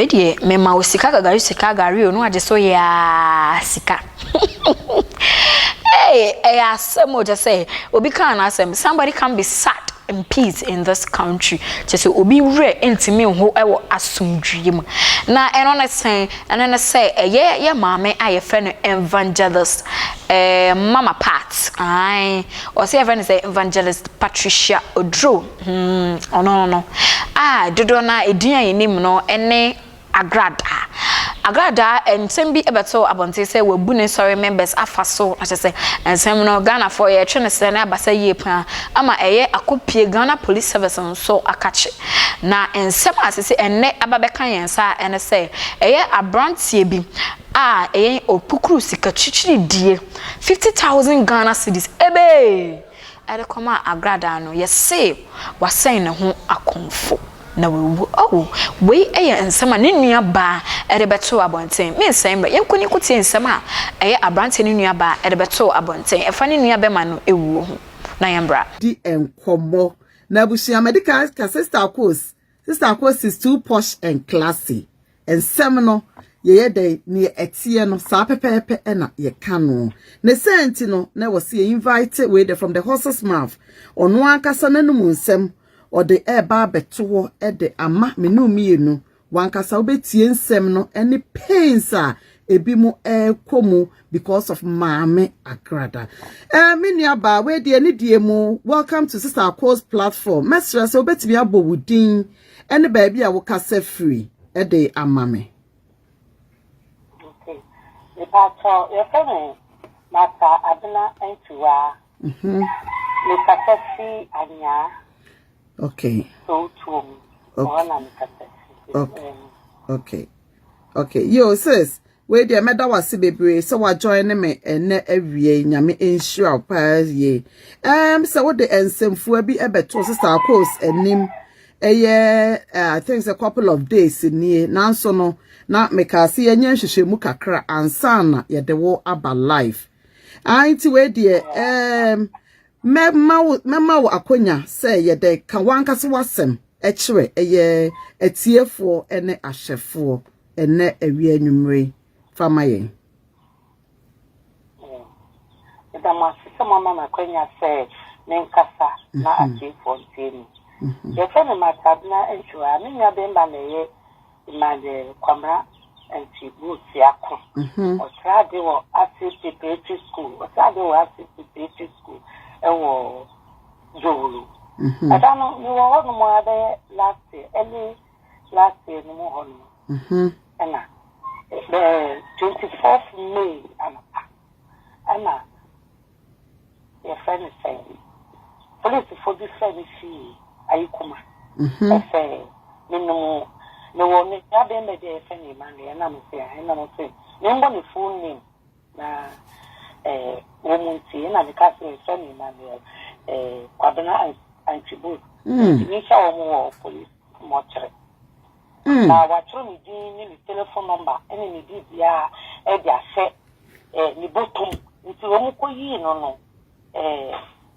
die me ma o Sika Gari o no age so ya Sika. Hey, asem just say obi kan asem somebody can be sat in peace in this country. Just obi re intimi ho ewo asumdwie mu. Na eno na say ye mama aye friend evangelist mama Pat. Ai or say friend say evangelist Patricia Odro. Oh no. Dodo na edin ayenim no ene Agrada and sembi ebeto abonte say we bu ne sorry members afaso I say ensem no Ghana for ye twe ne se na abasa ye pan ama eye akopie Ghana police service so akache na ensem asese enne ababeka yensa ene say eye abrantie bi eye opukuru sika chichiri die 50,000 Ghana cedis ebe ade koma Agrada no ye say wasen ne ho akonfo na we ensema ne nua ba erebeto abonten me nsem ye nkoni kuti ensema abrante ne nua ba erebeto abonten efa ne nua be ma no ewuo ho na yembra di enkomo na busia medical sister course is too posh and classy ensem no ye dey ne etie no sa pepepe na ye kanu ne senti no na was invite we from the horse's mouth ono akasa nanum nsem or the eba beto de ama menu mienu wankasa obetie nsem no any pains ebi mu komu because of maame Agrada menu aba we de ani die mu welcome to Sister Course platform mesra so obetimi abo wudin any baby a wo kasa free de amame okay the pastor your friend mata adna entuwa le kasa free anya. Okay. Okay. Yo sis, we dey meda wase bebre so wa join me ene awie nyame ensure pa ye. So what the ensemfo bi ebeto Sister Course enim I think it's a couple of days ni nanso no na mekase yenye hwehwemu kakra ansana ye de wo aba life. Anti we dey Mema wo akonya say ye de ka wankase wasem ekire eye etiefo ene ahyefo ene awie anwumre fama ye da masisa mama akonya say menkasa na atiefo ntemi ye fe me matabna enchua me nya bemba na ye imade kwamra enti buti akọ o trade wo assist preparatory school o trade wo assist preparatory school ewo jolu adano ni wo no mo ade last year no mo hono ena the 24th May ana your friend is saying police for this friend see ayikuma say no one ya be me dey friend man na mo say no mo phone name na womunti na because friend man kwabena antiboot ni sha wo police motre na watro mi din ni telephone number ene ni di bia e dia se ni botum nti wo mu koyi no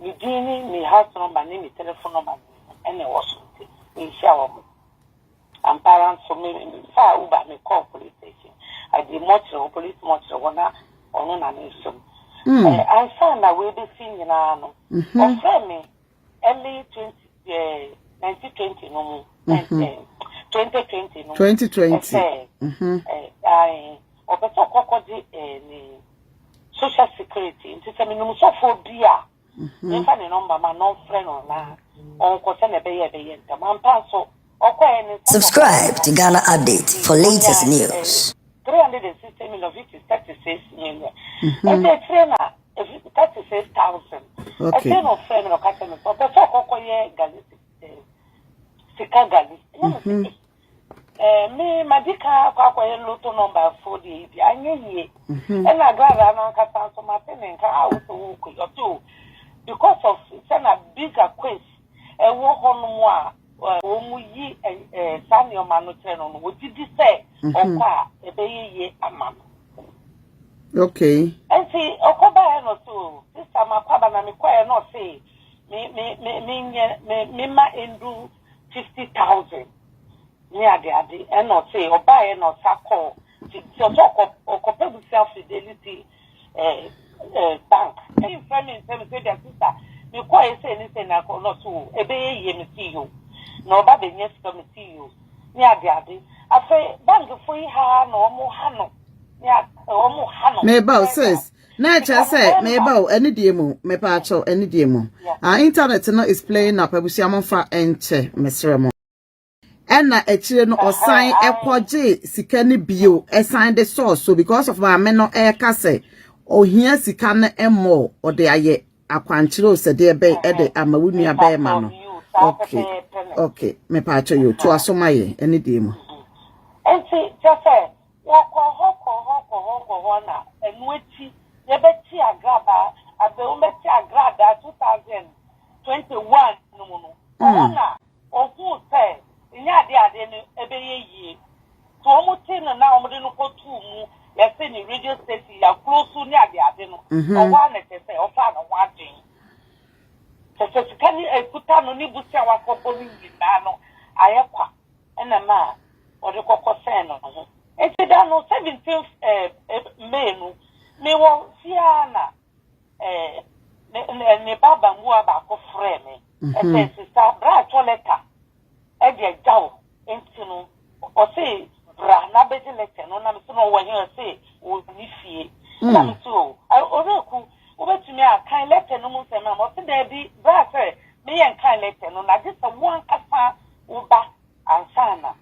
ni din ni house number ni telephone number ene wo so ni sha wo and parents for me fa uba me call police station I the motre police motre wona ono na me so I found that we be seeing no of me early 1920 no 2020 no 2020 I obeto kokodi ni social security into say me no so for bia me fa ni number ma no friend na on ko se na be ye man paso subscribe to Ghana Update for latest news. 360 million of it is 36 million. And the trainer, 36,000. Okay. I say no friend no customer, but the talk Gari, Sika Gari. Me madika kwa loto number 40. Anye and I grab an uncle so my pen and car also because of send a bigger quest. A walk on moi. Omuyi Samuel Manuteno would you say or ye amam. Okay. And see Okoba no so this time my papa na me kwaya no say me ma endu 50,000 near the ade and not say or buy and not tackle to talk or self fidelity bank. Any friend in terms of their sister, you quite say anything I call not to a bay ye see you. No baby yes come see you. Near the ade. I say bank free ha no more hano. Yeah, almost hano. Meba says Nature say meba any demo, me pacho any demo. Our internet no is playing up abusiamon fa enche mesremo. Ena echire no osan ekwoje sika ne bio esan the source so because of my men no kase ohia sika ne emo ode aye akwanchiro se de be e de amawunu abe ma no. Okay, me pacho you to asomaye any demo. Enti just say wako na enwechi yebeti agrada abeumbeti agrada 2021 no ona ohu say nya ade no ebeye yie to omuti no na omde no kotu mu yese ni radio station ya close nya ade no owa na tese ofa no wadin tese sikani ekuta no ni busia wakobo ni nyina no ayekwa ena ma ode kokose no ho enti da no 17th May no me wo fiana ne baba mu aba ko frame e Sista bra choleta e de jawo enti no o se bra na be de letter no na me so no wo hin se wo ni fie na me so o reku o betumi a kan letter no mu se ma mo se da bi bra se me yen kan letter no na just one kasa wo ba ansana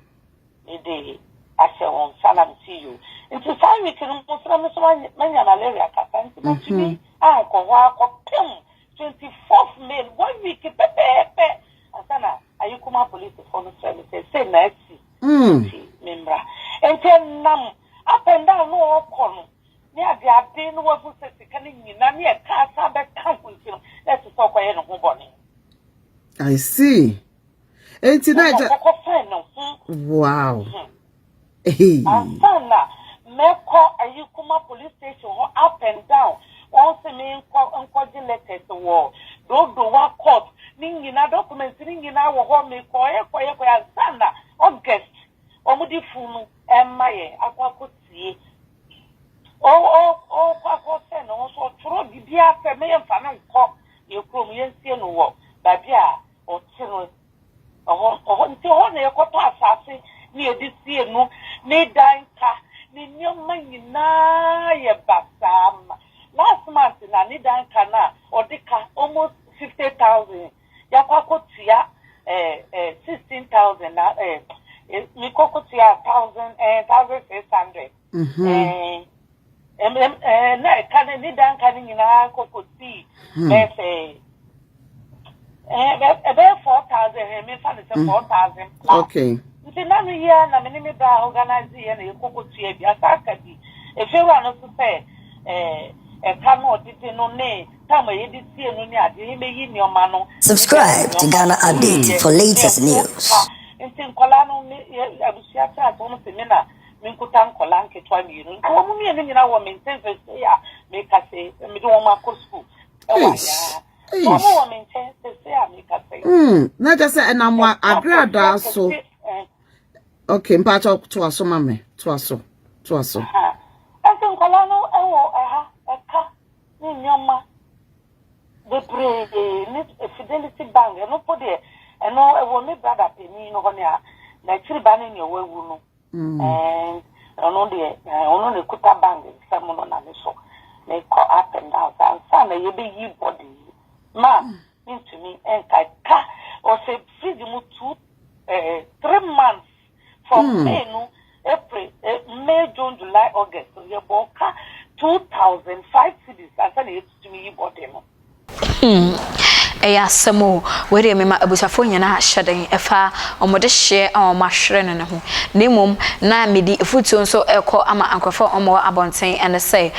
e de ase won salam see you into 5 weeks no mo so manya malaria kasa nti mo tumi a ko wa ko pem 24th May 1 week pepe asana ayukuma police phone service say na si member enten nam up and down no okono ni ade no wa fu se sika ni nyina ni e ka sa be ka kunti let's talk why no ho bone. I see. Enti na wow. Asana meko ayukuma police station ho up and down once me nko letters wo do wa court ni nyina documents ni nyina wo ho me ko asana August omudi funu emaye akwakotie kwako se no so tro bibia se me yemfa na nko ye krom yensie no wo babia o tiro nti ho na yekoto asase ni edisie no ni danka ni nyoma nyina ye basam last month na ni danka na odika almost 50,000 yakwakotia 16,000 na mi kokotia 1,600 na kan ni danka ni nyina kokoti say about 4,000 me fa 4,000. Okay. Nti na no here na me bra organize here na yekokotua bi asaka bi efewa no so say kamo didi no ne tama yedi tie no ni ade he meyi ni oma no. Subscribe to Ghana Update for latest news. Nti nkola no abusia ta to no se me na me nkuta nkola nketwa mi no nko mu mi ni nyina wo maintain face ya me ka say me do wo ma ko school na just say na mo AGRADAA'S so okay mpacho to aso mame to aso antin kola no ewo eka ni nyoma de pre ni fidelity bank no po de eno ewo me brother peni no ho na chiri ba ni ewo ewu no ono ne kuta bank samo no na so me ko up and down and na yebe yi body ma into me and ka or say free mu 3 months from May no April May June July August so ye boka 2,005 cedis and na to me yi body no eya samo were me ma abusafo nyina hyeden efa omode hye omahwere ne ho nemom na medi efutu nso ekọ ama ankrofo omo abonten ene say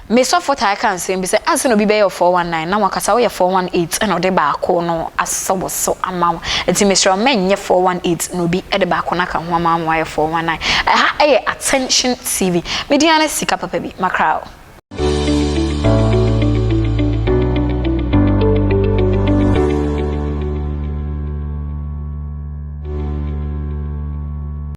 me so for I can say be say anse no bi be 419 na wakasa wo 418 and ode ba ko no asobo so ama enti me sure menye 418 no bi ede ba ko na ka ho ama 419 attention TV mediana Sika papa bi makrao